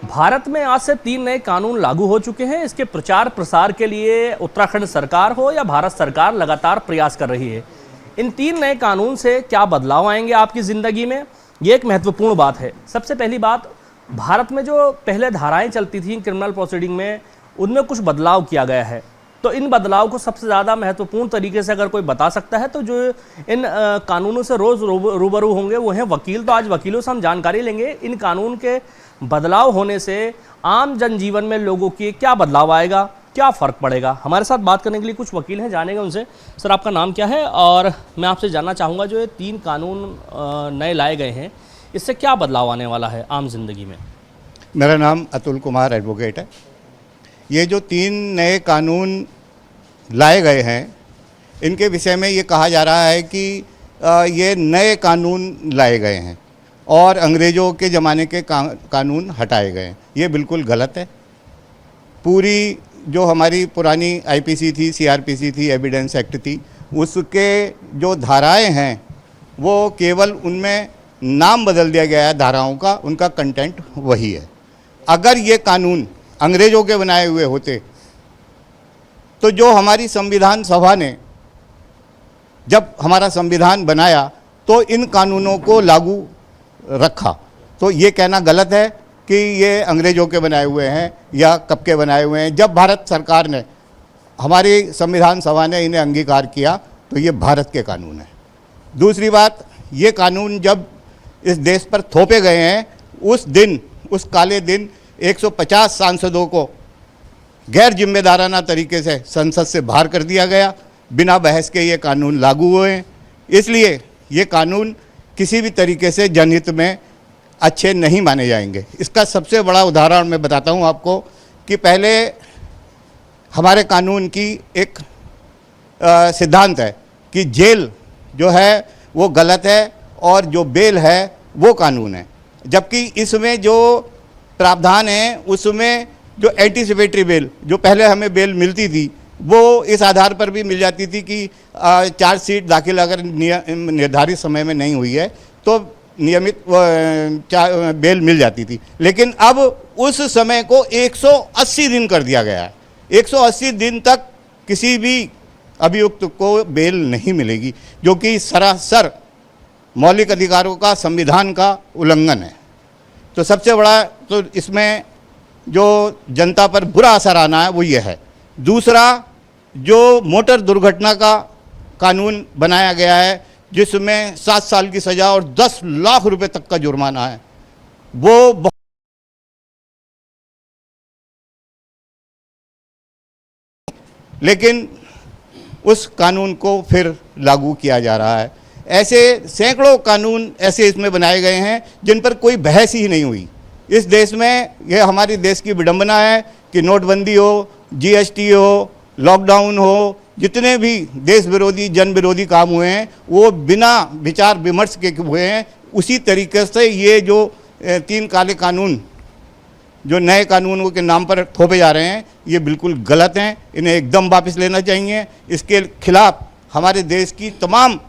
भारत में आज से 3 नए कानून लागू हो चुके हैं। इसके प्रचार प्रसार के लिए उत्तराखंड सरकार हो या भारत सरकार लगातार प्रयास कर रही है। इन 3 नए कानून से क्या बदलाव आएंगे आपकी ज़िंदगी में, ये एक महत्वपूर्ण बात है। सबसे पहली बात, भारत में जो पहले धाराएं चलती थी क्रिमिनल प्रोसीडिंग में, उनमें कुछ बदलाव किया गया है। तो इन बदलाव को सबसे ज़्यादा महत्वपूर्ण तरीके से अगर कोई बता सकता है तो जो इन कानूनों से रोज़ रूबरू होंगे वो हैं वकील। तो आज वकीलों से हम जानकारी लेंगे इन कानून के बदलाव होने से आम जनजीवन में लोगों की क्या बदलाव आएगा, क्या फ़र्क पड़ेगा। हमारे साथ बात करने के लिए कुछ वकील हैं, जानेंगे उनसे। सर, आपका नाम क्या है? और मैं आपसे जानना चाहूँगा जो ये 3 कानून नए लाए गए हैं, इससे क्या बदलाव आने वाला है आम जिंदगी में? मेरा नाम अतुल कुमार एडवोकेट है। ये जो 3 नए कानून लाए गए हैं, इनके विषय में ये कहा जा रहा है कि ये नए कानून लाए गए हैं और अंग्रेज़ों के ज़माने के कानून हटाए गए हैं। ये बिल्कुल गलत है। पूरी जो हमारी पुरानी आईपीसी थी, सीआरपीसी थी, एविडेंस एक्ट थी, उसके जो धाराएं हैं वो केवल उनमें नाम बदल दिया गया है धाराओं का, उनका कंटेंट वही है। अगर ये कानून अंग्रेज़ों के बनाए हुए होते तो जो हमारी संविधान सभा ने जब हमारा संविधान बनाया तो इन कानूनों को लागू रखा। तो ये कहना गलत है कि ये अंग्रेज़ों के बनाए हुए हैं या कब के बनाए हुए हैं। जब भारत सरकार ने, हमारी संविधान सभा ने इन्हें अंगीकार किया तो ये भारत के कानून हैं। दूसरी बात, ये कानून जब इस देश पर थोपे गए हैं, उस दिन, उस काले दिन 150 सांसदों को गैर जिम्मेदाराना तरीके से संसद से बाहर कर दिया गया। बिना बहस के ये कानून लागू हुए हैं। इसलिए ये कानून किसी भी तरीके से जनहित में अच्छे नहीं माने जाएंगे। इसका सबसे बड़ा उदाहरण मैं बताता हूँ आपको कि पहले हमारे कानून की एक सिद्धांत है कि जेल जो है वो गलत है और जो बेल है वो कानून है। जबकि इसमें जो प्रावधान है उसमें जो एंटीसिपेटरी बेल, जो पहले हमें बेल मिलती थी, वो इस आधार पर भी मिल जाती थी कि चार्जशीट दाखिल अगर निर्धारित समय में नहीं हुई है तो नियमित बेल मिल जाती थी। लेकिन अब उस समय को 180 दिन कर दिया गया है। 180 दिन तक किसी भी अभियुक्त को बेल नहीं मिलेगी, जो कि सरासर मौलिक अधिकारों का, संविधान का उल्लंघन है। तो सबसे बड़ा तो इसमें जो जनता पर बुरा असर आना है वो ये है। दूसरा, जो मोटर दुर्घटना का कानून बनाया गया है जिसमें 7 साल की सज़ा और 10 लाख रुपए तक का जुर्माना है, वो लेकिन उस कानून को फिर लागू किया जा रहा है। ऐसे सैकड़ों कानून ऐसे इसमें बनाए गए हैं जिन पर कोई बहस ही नहीं हुई। इस देश में, यह हमारी देश की विडंबना है कि नोटबंदी हो, जीएसटी हो, लॉकडाउन हो, जितने भी देश विरोधी, जन विरोधी काम हुए हैं वो बिना विचार विमर्श के हुए हैं। उसी तरीके से ये जो 3 काले कानून जो नए कानूनों के नाम पर थोपे जा रहे हैं, ये बिल्कुल गलत हैं। इन्हें एकदम वापस लेना चाहिए। इसके खिलाफ हमारे देश की तमाम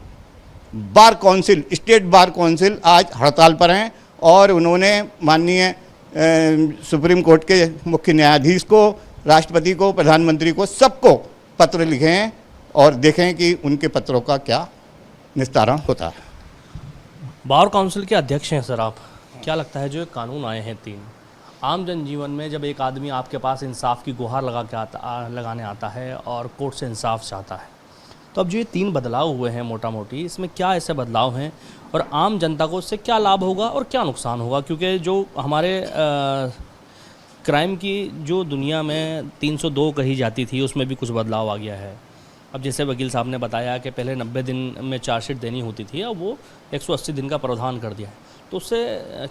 bar council, state bar council आज हड़ताल पर हैं और उन्होंने माननीय सुप्रीम कोर्ट के मुख्य न्यायाधीश को, राष्ट्रपति को, प्रधानमंत्री को, सबको पत्र लिखे हैं और देखें कि उनके पत्रों का क्या निस्तारण होता है। बार काउंसिल के अध्यक्ष हैं सर आप, क्या लगता है जो कानून आए हैं 3, आम जनजीवन में जब एक आदमी आपके पास इंसाफ की गुहार लगाने आता है और कोर्ट से इंसाफ चाहता है, तो अब जो ये 3 बदलाव हुए हैं मोटा मोटी, इसमें क्या ऐसे बदलाव हैं और आम जनता को इससे क्या लाभ होगा और क्या नुकसान होगा? क्योंकि जो हमारे क्राइम की जो दुनिया में 302 कही जाती थी, उसमें भी कुछ बदलाव आ गया है। अब जैसे वकील साहब ने बताया कि पहले 90 दिन में चार्जशीट देनी होती थी, अब वो 180 दिन का प्रावधान कर दिया है। तो उससे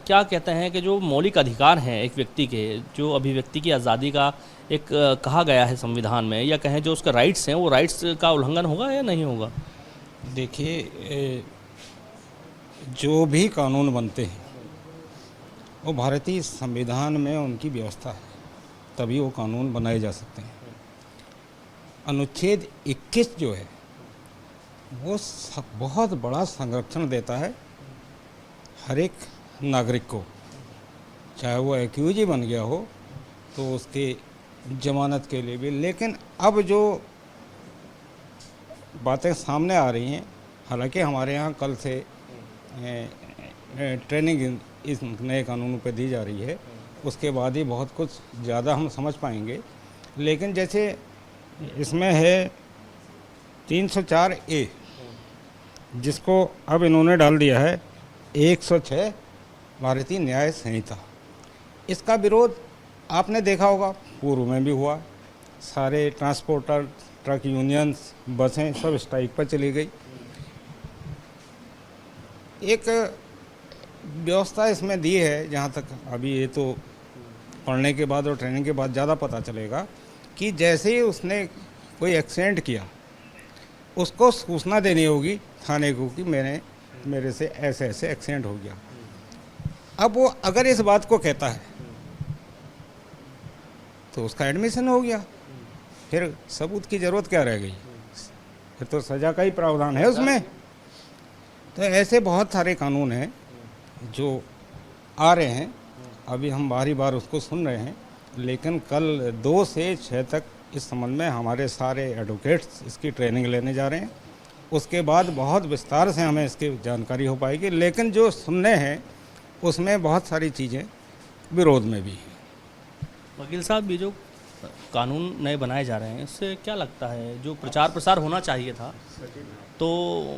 क्या कहते हैं कि जो मौलिक अधिकार हैं एक व्यक्ति के, जो अभिव्यक्ति की आज़ादी का एक कहा गया है संविधान में, या कहें जो उसके राइट्स हैं, वो राइट्स का उल्लंघन होगा या नहीं होगा? देखिए, जो भी कानून बनते हैं वो भारतीय संविधान में उनकी व्यवस्था है, तभी वो कानून बनाए जा सकते हैं। अनुच्छेद 21 जो है वो बहुत बड़ा संरक्षण देता है हर एक नागरिक को, चाहे वो एक्यूज ही बन गया हो तो उसके जमानत के लिए भी। लेकिन अब जो बातें सामने आ रही हैं, हालांकि हमारे यहाँ कल से ट्रेनिंग इस नए कानून पे दी जा रही है, उसके बाद ही बहुत कुछ ज़्यादा हम समझ पाएंगे। लेकिन जैसे इसमें है 304A, जिसको अब इन्होंने डाल दिया है 106 भारतीय न्याय संहिता। इसका विरोध आपने देखा होगा, पूर्व में भी हुआ। सारे ट्रांसपोर्टर, ट्रक यूनियंस, बसें सब स्ट्राइक पर चली गई। एक व्यवस्था इसमें दी है, जहाँ तक अभी ये तो पढ़ने के बाद और ट्रेनिंग के बाद ज़्यादा पता चलेगा, कि जैसे ही उसने कोई एक्सीडेंट किया उसको सूचना देनी होगी थाने को कि मेरे से ऐसे ऐसे एक्सीडेंट हो गया। अब वो अगर इस बात को कहता है तो उसका एडमिशन हो गया, फिर सबूत की ज़रूरत क्या रह गई? फिर तो सज़ा का ही प्रावधान है उसमें। तो ऐसे बहुत सारे कानून हैं जो आ रहे हैं, अभी हम बारी बार उसको सुन रहे हैं। लेकिन कल 2 से 6 तक इस संबंध में हमारे सारे एडवोकेट्स इसकी ट्रेनिंग लेने जा रहे हैं। उसके बाद बहुत विस्तार से हमें इसकी जानकारी हो पाएगी। लेकिन जो सुनने हैं उसमें बहुत सारी चीज़ें विरोध में भी हैं। वकील साहब, ये जो कानून नए बनाए जा रहे हैं, इससे क्या लगता है जो प्रचार प्रसार होना चाहिए था तो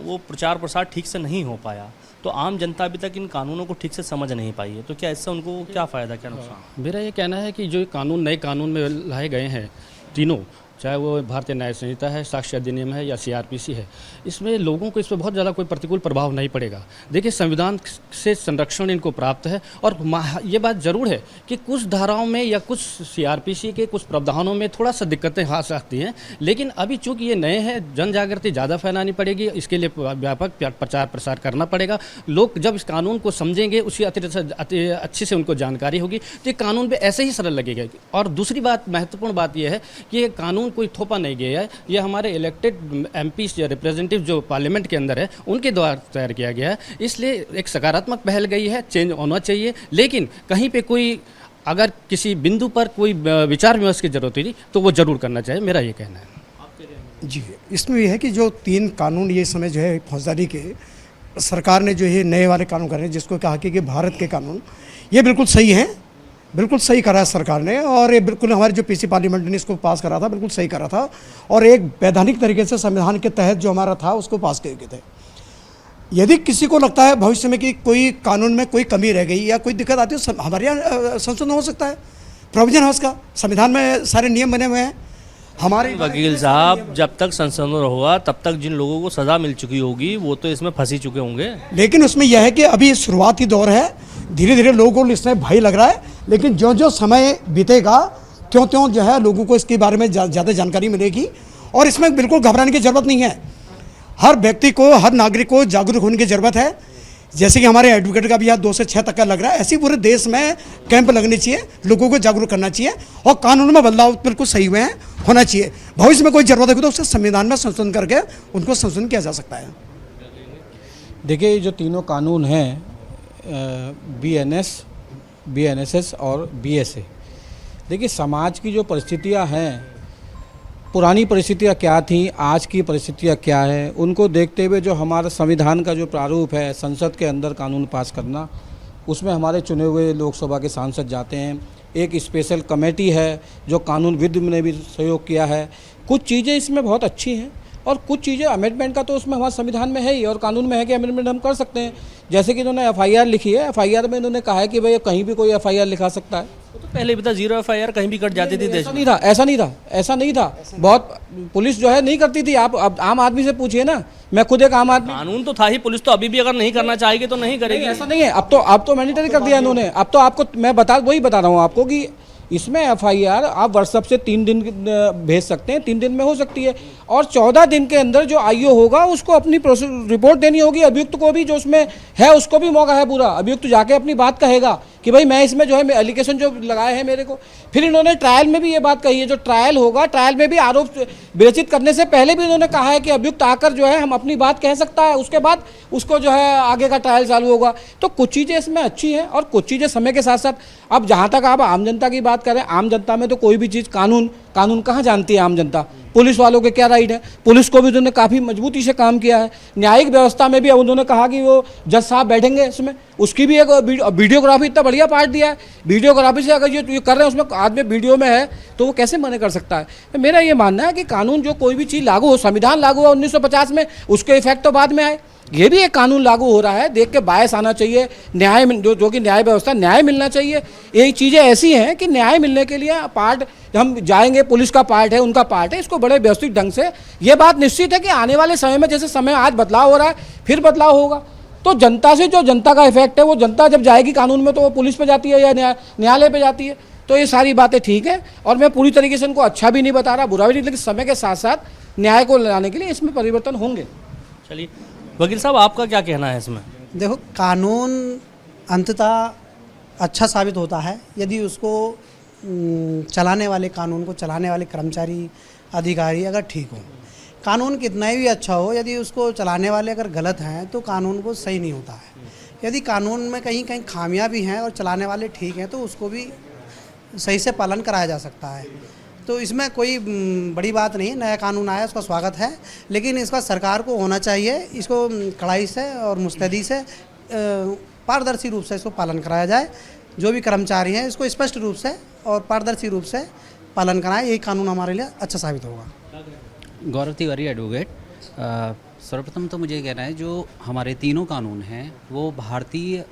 वो प्रचार प्रसार ठीक से नहीं हो पाया, तो आम जनता अभी तक इन कानूनों को ठीक से समझ नहीं पाई है, तो क्या इससे उनको क्या फ़ायदा, क्या नुकसान? मेरा ये कहना है कि जो कानून नए कानून में लाए गए हैं तीनों, चाहे वो भारतीय न्याय संहिता है, साक्ष्य अधिनियम है या CRPC है, इसमें लोगों को इस पर बहुत ज़्यादा कोई प्रतिकूल प्रभाव नहीं पड़ेगा। देखिए, संविधान से संरक्षण इनको प्राप्त है और ये बात ज़रूर है कि कुछ धाराओं में या कुछ CRPC के कुछ प्रावधानों में थोड़ा सा दिक्कतें आ सकती हैं। लेकिन अभी चूँकि ये नए हैं, जन जागृति ज़्यादा फैलानी पड़ेगी, इसके लिए व्यापक प्रचार प्रसार करना पड़ेगा। लोग जब इस कानून को समझेंगे, उसकी अच्छी से उनको जानकारी होगी, तो ये कानून भी ऐसे ही सरल लगेगा। और दूसरी बात, महत्वपूर्ण बात यह है कि ये कानून कोई थोपा नहीं गया है, ये हमारे इलेक्टेड MPs या रिप्रेजेंटेटिव जो पार्लियामेंट के अंदर है उनके द्वारा तैयार किया गया है। इसलिए एक सकारात्मक पहल गई है, चेंज होना चाहिए। लेकिन कहीं पे कोई अगर किसी बिंदु पर कोई विचार विमर्श की जरूरत हुई तो वो जरूर करना चाहिए, मेरा ये कहना है। जी, इसमें यह है कि जो 3 कानून ये समय जो है फौजदारी के सरकार ने जो ये नए वाले कानून कर रहे हैं, जिसको कहा कि भारत के कानून, ये बिल्कुल सही हैं, बिल्कुल सही करा है सरकार ने। और ये बिल्कुल हमारे जो PC पार्लियामेंट ने इसको पास करा था, बिल्कुल सही करा था और एक वैधानिक तरीके से संविधान के तहत जो हमारा था उसको पास किए गए थे। यदि किसी को लगता है भविष्य में कि कोई कानून में कोई कमी रह गई या कोई दिक्कत आती है, हमारे यहाँ संशोधन हो सकता है, प्रोविजन है उसका, संविधान में सारे नियम बने हुए हैं। हमारे वकील साहब, जब तक संशोधन होगा तब तक जिन लोगों को सज़ा मिल चुकी होगी वो तो इसमें फंसी चुके होंगे। लेकिन उसमें यह है कि अभी शुरुआती दौर है, धीरे धीरे लोगों को इसमें भय लग रहा है। लेकिन जो जो समय बीतेगा त्यों त्यों जो है लोगों को इसके बारे में ज़्यादा जानकारी मिलेगी और इसमें बिल्कुल घबराने की ज़रूरत नहीं है। हर व्यक्ति को, हर नागरिक को जागरूक होने की ज़रूरत है। जैसे कि हमारे एडवोकेट का भी यहाँ 2 से 6 तक का लग रहा है, ऐसे ही पूरे देश में कैंप लगने चाहिए, लोगों को जागरूक करना चाहिए और कानून में बदलाव बिल्कुल सही हुए हैं, होना चाहिए। भविष्य में कोई ज़रूरत होगी तो उससे संविधान में संशोधन करके उनको संशोधन किया जा सकता है। देखिए, जो तीनों कानून हैं BNSS और BSA, देखिए समाज की जो परिस्थितियां हैं, पुरानी परिस्थितियां क्या थीं, आज की परिस्थितियां क्या है, उनको देखते हुए जो हमारा संविधान का जो प्रारूप है, संसद के अंदर कानून पास करना, उसमें हमारे चुने हुए लोकसभा के सांसद जाते हैं। एक स्पेशल कमेटी है जो कानूनविद ने भी सहयोग किया है। कुछ चीज़ें इसमें बहुत अच्छी हैं और कुछ चीज़ें अमेंडमेंट का तो उसमें हमारे संविधान में है ही और कानून में है कि अमेंडमेंट हम कर सकते हैं। जैसे कि इन्होंने FIR लिखी है, FIR में इन्होंने कहा है कि भाई कहीं भी कोई FIR लिखा सकता है। तो पहले भी था 0 FIR, कहीं भी कट जाती थी देश में। ऐसा नहीं था। बहुत पुलिस जो है नहीं करती थी। आप अब आम आदमी से पूछिए ना, मैं खुद एक आम आदमी। कानून तो था ही, पुलिस तो अभी भी अगर नहीं करना चाहेगी तो नहीं करेगी। ऐसा नहीं है, अब तो मैंडेटरी कर दिया इन्होंने। अब तो आपको मैं वही बता रहा हूँ आपको कि इसमें FIR आप व्हाट्सएप से 3 दिन भेज सकते हैं, 3 दिन में हो सकती है और 14 दिन के अंदर जो IO होगा उसको अपनी रिपोर्ट देनी होगी। अभियुक्त को भी जो उसमें है उसको भी मौका है पूरा, अभियुक्त जाके अपनी बात कहेगा कि भाई मैं इसमें जो है एलिगेशन जो लगाए हैं मेरे को। फिर इन्होंने ट्रायल में भी ये बात कही है, जो ट्रायल होगा ट्रायल में भी आरोप विरचित करने से पहले भी इन्होंने कहा है कि अभियुक्त आकर जो है हम अपनी बात कह सकता है, उसके बाद उसको जो है आगे का ट्रायल चालू होगा। तो कुछ चीज़ें इसमें अच्छी हैं और कुछ चीज़ें समय के साथ साथ, अब जहाँ तक आप आम जनता की बात करें, आम जनता में तो कोई भी चीज़ कानून कहाँ जानती है आम जनता। पुलिस वालों के क्या राइट है, पुलिस को भी उन्होंने काफ़ी मजबूती से काम किया है। न्यायिक व्यवस्था में भी अब उन्होंने कहा कि वो जज साहब बैठेंगे इसमें, उसकी भी एक वीडियोग्राफी, इतना बढ़िया पार्ट दिया है। वीडियोग्राफी से अगर ये कर रहे हैं उसमें आदमी वीडियो में है तो वो कैसे मना कर सकता है। तो मेरा ये मानना है कि कानून जो कोई भी चीज़ लागू हो, संविधान लागू हुआ 1950 में, उसके इफेक्ट तो बाद में आए। ये भी एक कानून लागू हो रहा है, देख के बायस आना चाहिए, न्याय जो कि न्याय व्यवस्था, न्याय मिलना चाहिए। ये चीज़ें ऐसी हैं कि न्याय मिलने के लिए पार्ट हम जाएंगे, पुलिस का पार्ट है, उनका पार्ट है, इसको बड़े व्यवस्थित ढंग से। ये बात निश्चित है कि आने वाले समय में, जैसे समय आज बदलाव हो रहा है, फिर बदलाव होगा, तो जनता से जो जनता का इफेक्ट है, वो जनता जब जाएगी कानून में तो वो पुलिस पे जाती है या न्यायालय पे जाती है। तो ये सारी बातें ठीक है, और मैं पूरी तरीके से इनको अच्छा भी नहीं बता रहा, बुरा भी नहीं, लेकिन समय के साथ साथ न्याय को लाने के लिए इसमें परिवर्तन होंगे। चलिए वकील साहब, आपका क्या कहना है इसमें? देखो, कानून अंततः अच्छा साबित होता है यदि उसको चलाने वाले, कानून को चलाने वाले कर्मचारी, अधिकारी अगर ठीक हो। कानून कितना ही अच्छा हो, यदि उसको चलाने वाले अगर गलत हैं तो कानून को सही नहीं होता है। यदि कानून में कहीं कहीं खामियां भी हैं और चलाने वाले ठीक हैं तो उसको भी सही से पालन कराया जा सकता है। तो इसमें कोई बड़ी बात नहीं, नया कानून आया उसका स्वागत है, लेकिन इसका सरकार को होना चाहिए, इसको कड़ाई से और मुस्तैदी से पारदर्शी रूप से इसको पालन कराया जाए। जो भी कर्मचारी हैं इसको स्पष्ट रूप से और पारदर्शी रूप से पालन कराएं, यही कानून हमारे लिए अच्छा साबित होगा। गौरव तिवारी एडवोकेट। सर्वप्रथम तो मुझे कहना है, जो हमारे तीनों कानून हैं वो भारतीय,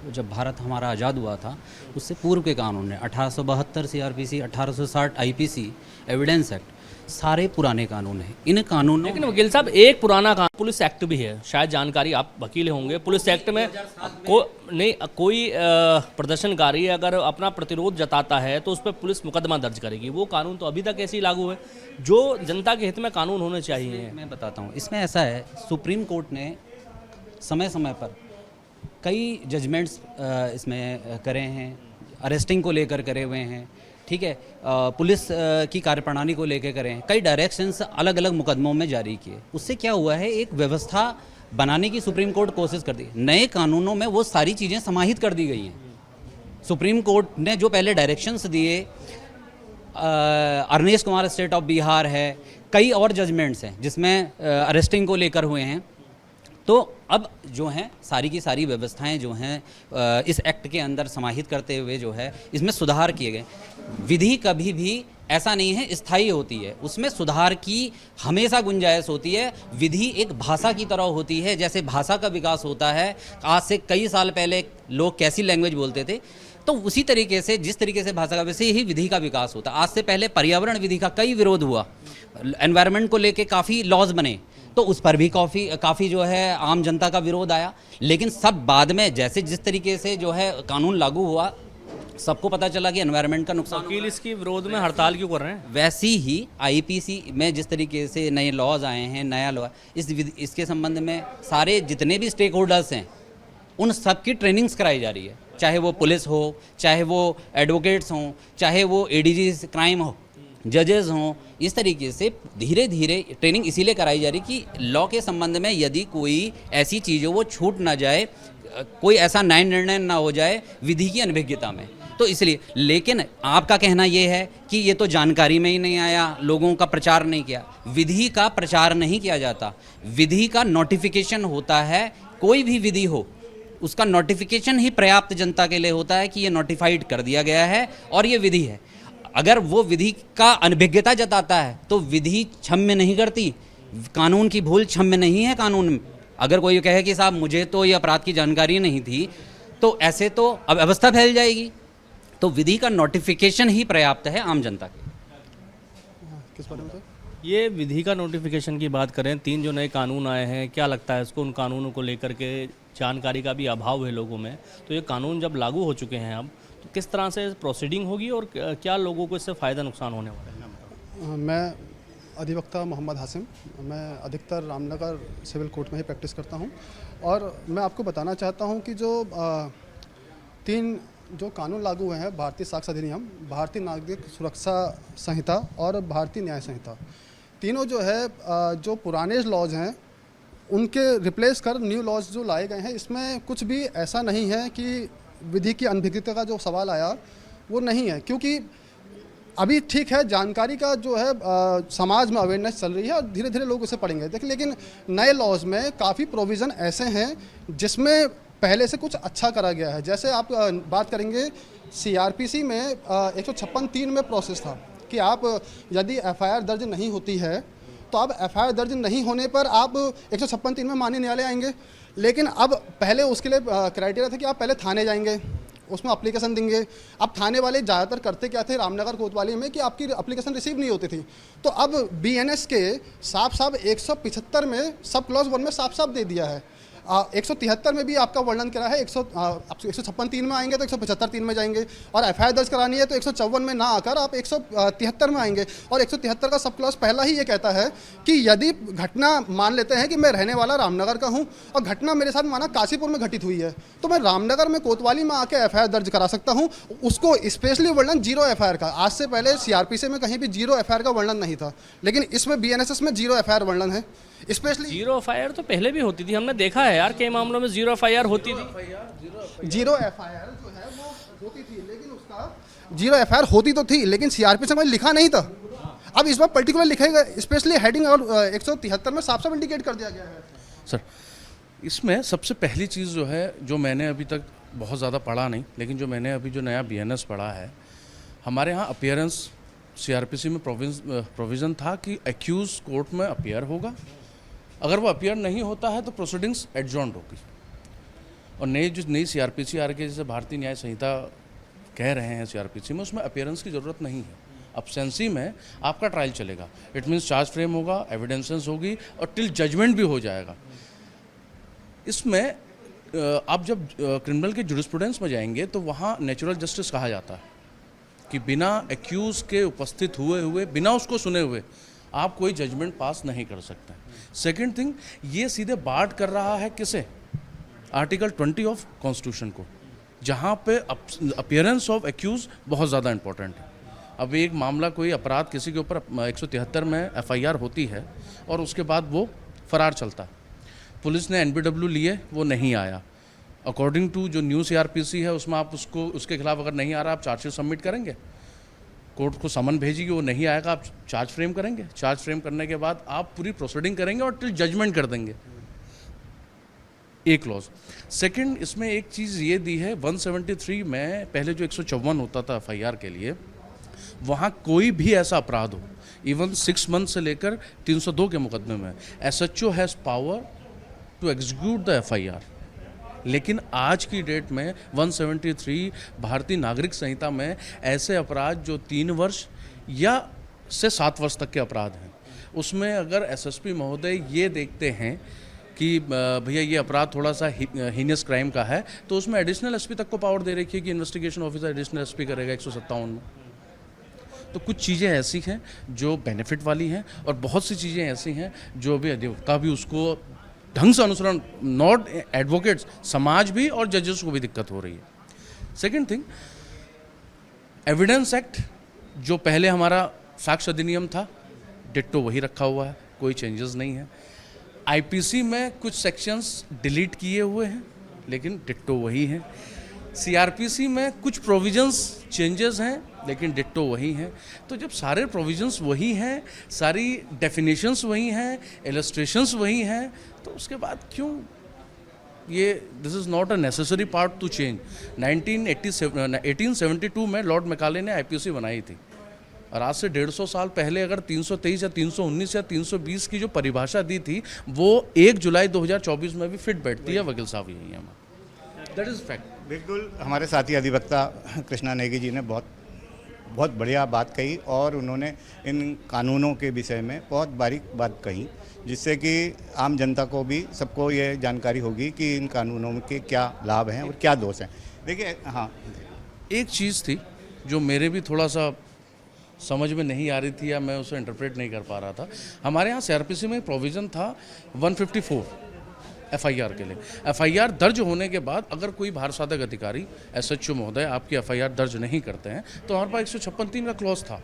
जब भारत हमारा आज़ाद हुआ था उससे पूर्व के कानून हैं। 1872 सीआरपीसी, 1860 आईपीसी, एविडेंस एक्ट, सारे पुराने कानून हैं। इन कानूनों, लेकिन वकील साहब एक पुराना कानून, पुलिस एक्ट भी है, शायद जानकारी, आप वकील होंगे, पुलिस एक्ट में कोई प्रदर्शनकारी अगर अपना प्रतिरोध जताता है तो उस पर पुलिस मुकदमा दर्ज करेगी। वो कानून तो अभी तक ऐसे ही लागू है जो जनता के हित में कानून होने चाहिए। मैं बताता हूँ, इसमें ऐसा है, सुप्रीम कोर्ट ने समय समय पर कई जजमेंट्स इसमें करे हैं, अरेस्टिंग को लेकर करे हुए हैं, ठीक है, पुलिस की कार्यप्रणाली को लेकर करे हैं, कई डायरेक्शंस अलग अलग मुकदमों में जारी किए। उससे क्या हुआ है, एक व्यवस्था बनाने की सुप्रीम कोर्ट कोशिश कर दी। नए कानूनों में वो सारी चीज़ें समाहित कर दी गई हैं। सुप्रीम कोर्ट ने जो पहले डायरेक्शंस दिए, अरनेश कुमार स्टेट ऑफ बिहार है, कई और जजमेंट्स हैं जिसमें अरेस्टिंग को लेकर हुए हैं। तो अब जो हैं सारी की सारी व्यवस्थाएं जो हैं इस एक्ट के अंदर समाहित करते हुए जो है इसमें सुधार किए गए। विधि कभी भी ऐसा नहीं है स्थायी होती है, उसमें सुधार की हमेशा गुंजाइश होती है। विधि एक भाषा की तरह होती है, जैसे भाषा का विकास होता है। आज से कई साल पहले लोग कैसी लैंग्वेज बोलते थे, तो उसी तरीके से, जिस तरीके से भाषा का, वैसे ही विधि का विकास होता है। आज से पहले पर्यावरण विधि का कई विरोध हुआ, एनवायरनमेंट को लेके काफ़ी लॉज बने, तो उस पर भी काफ़ी जो है आम जनता का विरोध आया। लेकिन सब बाद में जैसे जिस तरीके से जो है कानून लागू हुआ, सबको पता चला कि एनवायरनमेंट का नुकसान। वकील इसकी विरोध में हड़ताल क्यों कर रहे हैं? वैसी ही आईपीसी में जिस तरीके से नए लॉज आए हैं, नया लॉ, इसके संबंध में सारे जितने भी स्टेक होल्डर्स हैं उन सब की ट्रेनिंग्स कराई जा रही है, चाहे वो पुलिस हो, चाहे वो एडवोकेट्स हों, चाहे वो एडीजी क्राइम हो, जजेस हों। इस तरीके से धीरे धीरे ट्रेनिंग इसीलिए कराई जा रही कि लॉ के संबंध में यदि कोई ऐसी चीज़ हो वो छूट ना जाए, कोई ऐसा न्याय निर्णय ना हो जाए विधि की अनभिज्ञता में। तो इसलिए, लेकिन आपका कहना ये है कि ये तो जानकारी में ही नहीं आया, लोगों का प्रचार नहीं किया। विधि का प्रचार नहीं किया जाता, विधि का नोटिफिकेशन होता है। कोई भी विधि हो उसका नोटिफिकेशन ही पर्याप्त जनता के लिए होता है कि ये नोटिफाइड कर दिया गया है और ये विधि है। अगर वो विधि का अनभिज्ञता जताता है तो विधि क्षम्य नहीं करती, कानून की भूल क्षम्य नहीं है कानून में। अगर कोई कहे कि साहब मुझे तो ये अपराध की जानकारी नहीं थी, तो ऐसे तो अब अवस्था फैल जाएगी। तो विधि का नोटिफिकेशन ही पर्याप्त है आम जनता के। किस बारे में सर? ये विधि का नोटिफिकेशन की बात करें, 3 जो नए कानून आए हैं, क्या लगता है इसको, उन कानूनों को लेकर के जानकारी का भी अभाव है लोगों में। तो ये कानून जब लागू हो चुके हैं अब, तो किस तरह से प्रोसीडिंग होगी और क्या लोगों को इससे फ़ायदा नुकसान होने वाला है? मैं अधिवक्ता मोहम्मद हासिम, मैं अधिकतर रामनगर सिविल कोर्ट में ही प्रैक्टिस करता हूं, और मैं आपको बताना चाहता हूं कि जो 3 जो कानून लागू हुए हैं, भारतीय साक्ष्य अधिनियम, भारतीय नागरिक सुरक्षा संहिता और भारतीय न्याय संहिता, तीनों जो है जो पुराने लॉज हैं उनके रिप्लेस कर न्यू लॉज जो लाए गए हैं, इसमें कुछ भी ऐसा नहीं है कि विधि की अनभिज्ञता का जो सवाल आया वो नहीं है, क्योंकि अभी ठीक है जानकारी का जो है समाज में अवेयरनेस चल रही है और धीरे धीरे लोग उसे पढ़ेंगे। देखिए, लेकिन नए लॉज में काफ़ी प्रोविज़न ऐसे हैं जिसमें पहले से कुछ अच्छा करा गया है। जैसे आप बात करेंगे सीआरपीसी में 156(3) में प्रोसेस था कि आप यदि एफआईआर दर्ज नहीं होती है तो आप एफआईआर दर्ज नहीं होने पर आप 156(3) में माननीय न्यायालय आएंगे। लेकिन अब पहले उसके लिए क्राइटेरिया था कि आप पहले थाने जाएंगे, उसमें एप्लीकेशन देंगे। अब थाने वाले ज़्यादातर करते क्या थे रामनगर कोतवाली में कि आपकी एप्लीकेशन रिसीव नहीं होती थी, तो अब बीएनएस के साफ 175 में सब क्लॉज 1 में साफ दे दिया है। 173 में भी आपका वर्णन करा है, 156(3) में आएंगे तो 175(3) में जाएंगे, और एफआईआर दर्ज करानी है तो 154 में ना आकर आप 173 में आएंगे। और 173 का सब क्लॉज पहला ही ये कहता है कि यदि घटना मान लेते हैं कि मैं रहने वाला रामनगर का हूं और घटना मेरे साथ माना काशीपुर में घटित हुई है, तो मैं रामनगर में कोतवाली में आके एफआईआर दर्ज करा सकता हूं। उसको स्पेशली वर्णन 0 एफआईआर का, आज से पहले सीआरपीसी में कहीं भी 0 एफआईआर का वर्णन नहीं था, लेकिन इसमें बीएनएसएस में 0 एफआईआर वर्णन है। स्पेशली 0 एफआईआर तो पहले भी होती थी, हमने देखा है यार, कई मामलों में 0 एफआईआर होती थी। 0 एफआईआर जो है वो होती थी, लेकिन उसका 0 एफआईआर होती तो थी, लेकिन सीआरपीसी में लिखा नहीं था। अब इस बार पर्टिकुलर लिखेगा, स्पेशली हेडिंग और 173 में साफ इंडिकेट कर दिया गया है। सर, इसमें सबसे पहली चीज़ जो है, जो मैंने अभी तक बहुत ज़्यादा पढ़ा नहीं, लेकिन जो मैंने अभी जो नया बीएनएस पढ़ा है, हमारे यहाँ अपीयरेंस सीआरपीसी में प्रोविज़न था कि एक्यूज कोर्ट में अपीयर होगा, अगर वो अपीयर नहीं होता है तो प्रोसीडिंग्स एडजॉर्न्ड होगी। और नई सीआरपीसी आ रही है, जैसे भारतीय न्याय संहिता कह रहे हैं सीआरपीसी में, उसमें अपीयरेंस की ज़रूरत नहीं है। अब्सेंसी में आपका ट्रायल चलेगा, इट मीन्स चार्ज फ्रेम होगा, एविडेंसेस होगी और टिल जजमेंट भी हो जाएगा। इसमें आप जब क्रिमिनल के जुरिस्प्रूडेंस में जाएंगे तो वहाँ नेचुरल जस्टिस कहा जाता है कि बिना एक्यूज़ के उपस्थित हुए बिना उसको सुने हुए आप कोई जजमेंट पास नहीं कर सकते। सेकंड थिंग, ये सीधे बार्ड कर रहा है किसे? आर्टिकल 20 ऑफ कॉन्स्टिट्यूशन को, जहाँ पे अपीयरेंस ऑफ एक्यूज बहुत ज़्यादा इंपॉर्टेंट है। अब एक मामला, कोई अपराध किसी के ऊपर 173 में एफआईआर होती है और उसके बाद वो फरार चलता है, पुलिस ने एनबीडब्ल्यू लिए, वो नहीं आया, अकॉर्डिंग टू जो न्यू सीआरपीसी है उसमें आप उसके खिलाफ अगर नहीं आ रहा, आप चार्जशीट सबमिट करेंगे, कोर्ट को समन भेजिए, वो नहीं आएगा, आप चार्ज फ्रेम करेंगे, चार्ज फ्रेम करने के बाद आप पूरी प्रोसीडिंग करेंगे और टिल जजमेंट कर देंगे। एक क्लॉज। सेकंड, इसमें एक चीज़ ये दी है, 173 में पहले जो 154 होता था एफआईआर के लिए, वहाँ कोई भी ऐसा अपराध हो, इवन 6 मंथ से लेकर 302 के मुकदमे में, SHO has power to execute the FIR. लेकिन आज की डेट में 173 भारतीय नागरिक संहिता में ऐसे अपराध जो 3 वर्ष या से 7 वर्ष तक के अपराध हैं, उसमें अगर एसएसपी महोदय ये देखते हैं कि भैया ये अपराध थोड़ा सा हीनियस क्राइम का है, तो उसमें एडिशनल एसपी तक को पावर दे रखी है कि इन्वेस्टिगेशन ऑफिसर एडिशनल एसपी करेगा 157 में। तो कुछ चीज़ें ऐसी हैं जो बेनिफिट वाली हैं और बहुत सी चीज़ें ऐसी हैं जो अभी अधिवक्ता भी उसको ढंग से अनुसरण, नॉट एडवोकेट्स, समाज भी और जजेस को भी दिक्कत हो रही है। सेकंड थिंग, एविडेंस एक्ट जो पहले हमारा साक्ष्य अधिनियम था, डिट्टो वही रखा हुआ है, कोई चेंजेस नहीं है। आईपीसी में कुछ सेक्शंस डिलीट किए हुए हैं, लेकिन डिट्टो वही है। सीआरपीसी में कुछ प्रोविजंस चेंजेस हैं, लेकिन डिट्टो वही हैं। तो जब सारे प्रोविजंस वही हैं, सारी डेफिनेशंस वही हैं, इलस्ट्रेशंस वही हैं, तो उसके बाद क्यों ये, this is not a necessary part two change. 1872 में लॉर्ड मैकाले ने आईपीसी बनाई थी, और आज से 150 साल पहले अगर 323 या 319 या 320 की जो परिभाषा दी थी, वो 1 जुलाई 2024 में भी फिट बैठती है। वकील साहब यही है, दैट इज़ फैक्ट। बिल्कुल, हमारे साथी अधिवक्ता कृष्णा नेगी जी ने बहुत बढ़िया बात कही और उन्होंने इन कानूनों के विषय में बहुत बारीक बात कही, जिससे कि आम जनता को भी, सबको ये जानकारी होगी कि इन कानूनों के क्या लाभ हैं और क्या दोष हैं। देखिए, हाँ, एक चीज़ थी जो मेरे भी थोड़ा सा समझ में नहीं आ रही थी या मैं उसे इंटरप्रेट नहीं कर पा रहा था। हमारे यहाँ सीआरपीसी में प्रोविज़न था 154 एफआईआर के लिए। एफआईआर दर्ज होने के बाद अगर कोई भारसाधक अधिकारी एसएचओ महोदय आपकी एफआईआर दर्ज नहीं करते हैं तो हमारे पास 156(3) का क्लॉज था।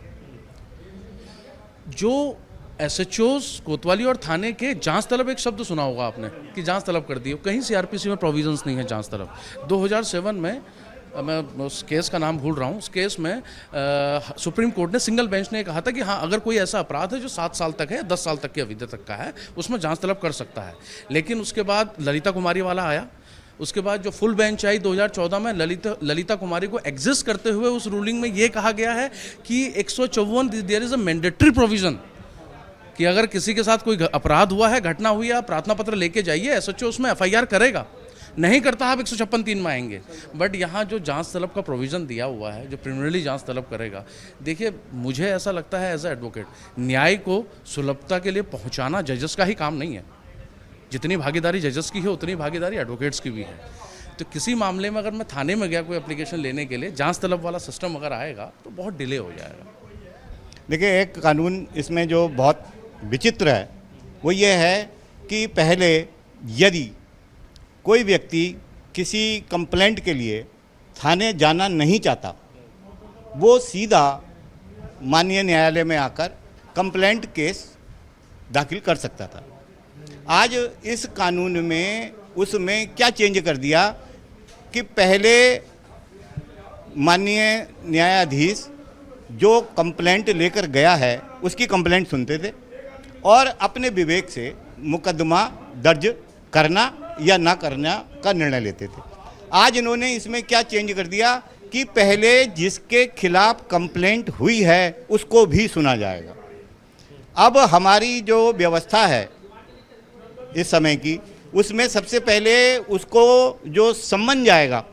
जो एसएचओस कोतवाली और थाने के जांच तलब, एक शब्द सुना होगा आपने कि जांच तलब कर दी, कहीं सीआरपीसी में प्रोविजंस नहीं है जांच तलब। 2007 में, मैं उस केस का नाम भूल रहा हूँ, उस केस में सुप्रीम कोर्ट ने, सिंगल बेंच ने कहा था कि हाँ, अगर कोई ऐसा अपराध है जो 7 साल तक है, 10 साल तक की अवधि तक का है, उसमें जांच तलब कर सकता है। लेकिन उसके बाद ललिता कुमारी वाला आया, उसके बाद जो फुल बेंच आई 2014 में, ललिता कुमारी को एग्जिस्ट करते हुए उस रूलिंग में ये कहा गया है कि 154 there is a mandatory provision कि अगर किसी के साथ कोई अपराध हुआ है, घटना हुई है, आप प्रार्थना पत्र लेके जाइए, एसएचओ उसमें एफआईआर करेगा। नहीं करता आप 156(3) में आएंगे। बट यहाँ जो जांच तलब का प्रोविज़न दिया हुआ है, जो प्रिलिमिनरी जांच तलब करेगा, देखिए मुझे ऐसा लगता है एज ए एडवोकेट, न्याय को सुलभता के लिए पहुँचाना जजेस का ही काम नहीं है। जितनी भागीदारी जजेस की है उतनी भागीदारी एडवोकेट्स की भी है। तो किसी मामले में अगर मैं थाने में गया कोई एप्लीकेशन लेने के लिए, जांच तलब वाला सिस्टम अगर आएगा तो बहुत डिले हो जाएगा। देखिए, एक कानून इसमें जो बहुत विचित्र है वो ये है कि पहले यदि कोई व्यक्ति किसी कंप्लेंट के लिए थाने जाना नहीं चाहता, वो सीधा माननीय न्यायालय में आकर कंप्लेंट केस दाखिल कर सकता था। आज इस कानून में उसमें क्या चेंज कर दिया कि पहले माननीय न्यायाधीश जो कंप्लेंट लेकर गया है उसकी कंप्लेंट सुनते थे और अपने विवेक से मुकदमा दर्ज करना या ना करना का निर्णय लेते थे। आज इन्होंने इसमें क्या चेंज कर दिया कि पहले जिसके खिलाफ कंप्लेंट हुई है उसको भी सुना जाएगा। अब हमारी जो व्यवस्था है इस समय की, उसमें सबसे पहले उसको जो सम्मन जाएगा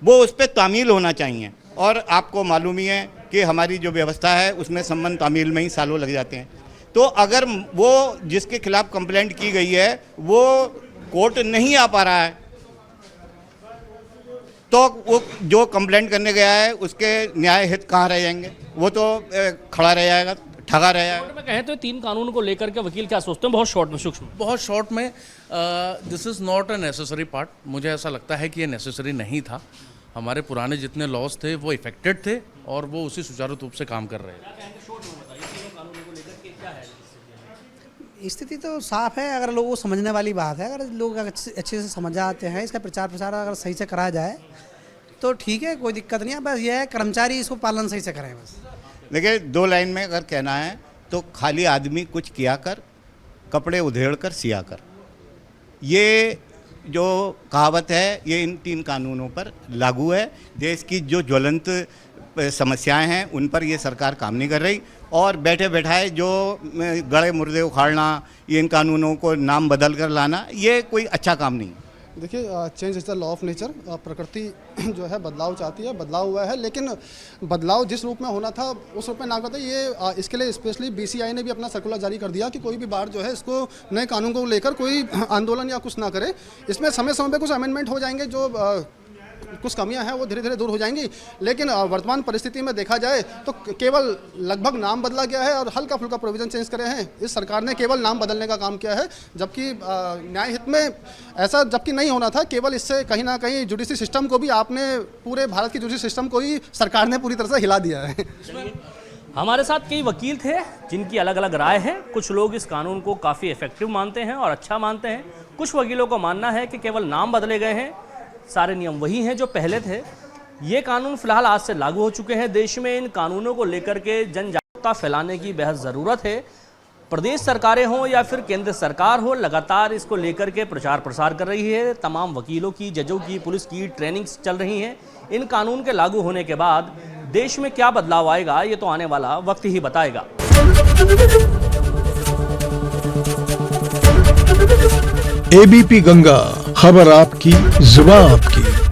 वो उस पर तामील होना चाहिए, और आपको मालूम ही है कि हमारी जो व्यवस्था है उसमें सम्मन तामील में ही सालों लग जाते हैं। तो अगर वो जिसके खिलाफ कंप्लेंट की गई है वो कोर्ट नहीं आ पा रहा है तो वो जो कंप्लेंट करने गया है उसके न्याय हित कहाँ रह जाएंगे? वो तो खड़ा रह जाएगा, ठगा रह जाएगा। में कहें तो 3 कानून को लेकर के वकील क्या सोचते हैं? बहुत शॉर्ट में, सूक्ष्म, बहुत शॉर्ट में, this is not a necessary part. मुझे ऐसा लगता है कि ये नेसेसरी नहीं था। हमारे पुराने जितने लॉज थे वो इफेक्टेड थे और वो उसी सुचारू रूप से काम कर रहे हैं। स्थिति तो साफ है, अगर लोगों को समझने वाली बात है। अगर लोग अच्छे से समझ आते हैं, इसका प्रचार प्रसार अगर सही से कराया जाए तो ठीक है, कोई दिक्कत नहीं है। बस ये है कर्मचारी इसको पालन सही से करें बस। देखिए, 2 लाइन में अगर कहना है तो खाली आदमी कुछ किया कर, कपड़े उधेड़ कर सिया कर। ये जो कहावत है ये इन 3 कानूनों पर लागू है। देश की जो ज्वलंत समस्याएं हैं उन पर ये सरकार काम नहीं कर रही, और बैठे बैठाए जो गड़े मुर्दे उखाड़ना, ये इन कानूनों को नाम बदल कर लाना, ये कोई अच्छा काम नहीं है। देखिए, change is the law of nature. प्रकृति जो है बदलाव चाहती है, बदलाव हुआ है, लेकिन बदलाव जिस रूप में होना था उस रूप में ना करते। ये इसके लिए स्पेशली बीसीआई ने भी अपना सर्कुलर जारी कर दिया कि कोई भी बार जो है इसको नए कानून को लेकर कोई आंदोलन या कुछ ना करे। इसमें समय समय पर कुछ अमेंडमेंट हो जाएंगे, जो कुछ कमियां हैं वो धीरे धीरे दूर हो जाएंगी। लेकिन वर्तमान परिस्थिति में देखा जाए तो केवल लगभग नाम बदला गया है और हल्का फुल्का प्रोविज़न चेंज करे हैं। इस सरकार ने केवल नाम बदलने का काम किया है, जबकि न्याय हित में ऐसा जबकि नहीं होना था। केवल इससे कहीं ना कहीं जुडिशरी सिस्टम को भी, आपने पूरे भारत की जुडिशरी सिस्टम को ही सरकार ने पूरी तरह से हिला दिया है। हमारे साथ कई वकील थे जिनकी अलग अलग राय है। कुछ लोग इस कानून को काफ़ी इफेक्टिव मानते हैं और अच्छा मानते हैं। कुछ वकीलों का मानना है कि केवल नाम बदले गए हैं, सारे नियम वही हैं जो पहले थे। ये कानून फिलहाल आज से लागू हो चुके हैं। देश में इन कानूनों को लेकर के जन जागरूकता फैलाने की बेहद ज़रूरत है। प्रदेश सरकारें हों या फिर केंद्र सरकार हो, लगातार इसको लेकर के प्रचार प्रसार कर रही है। तमाम वकीलों की, जजों की, पुलिस की ट्रेनिंग्स चल रही हैं। इन कानून के लागू होने के बाद देश में क्या बदलाव आएगा ये तो आने वाला वक्त ही बताएगा। एबीपी गंगा, खबर आपकी, जुबान आपकी।